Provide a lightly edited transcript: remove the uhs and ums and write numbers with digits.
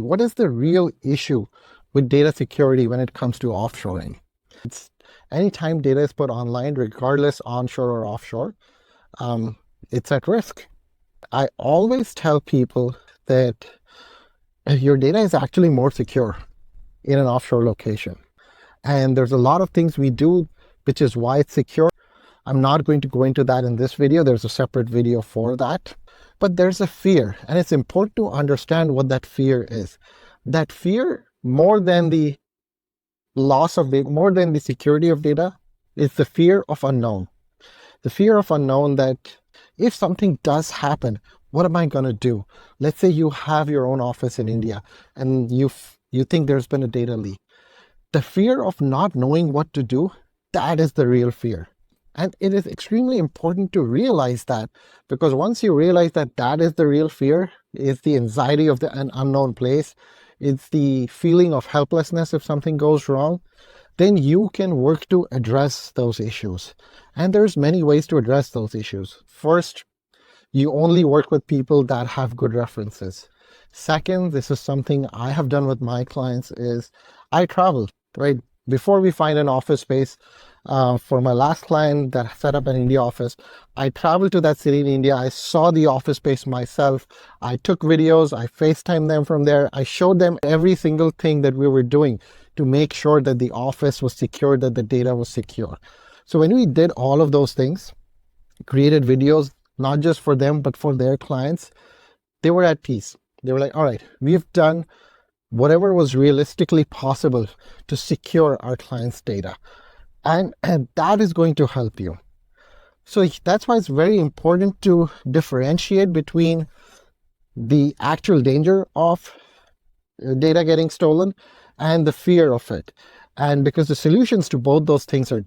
what is the real issue with data security when it comes to offshoring? It's anytime data is put online, regardless onshore or offshore, it's at risk. I always tell people that your data is actually more secure in an offshore location. And there's a lot of things we do, which is why it's secure. I'm not going to go into that in this video. There's a separate video for that. But there's a fear, and it's important to understand what that fear is. That fear, more than the loss of data, more than the security of data, is the fear of unknown. The fear of unknown that if something does happen, what am I going to do? Let's say you have your own office in India and you think there's been a data leak. The fear of not knowing what to do, that is the real fear. And it is extremely important to realize that, because once you realize that that is the real fear, is the anxiety of an unknown place, it's the feeling of helplessness if something goes wrong, then you can work to address those issues. And there's many ways to address those issues. First, you only work with people that have good references. Second, this is something I have done with my clients, is I travel, right? Before we find an office space, for my last client that set up an India office, I traveled to that city in India. I saw the office space myself. I took videos. I FaceTimed them from there. I showed them every single thing that we were doing to make sure that the office was secure, that the data was secure. So when we did all of those things, created videos, not just for them, but for their clients, they were at peace. They were like, all right, we've done whatever was realistically possible to secure our clients' data. And that is going to help you. So that's why it's very important to differentiate between the actual danger of data getting stolen and the fear of it. And because the solutions to both those things are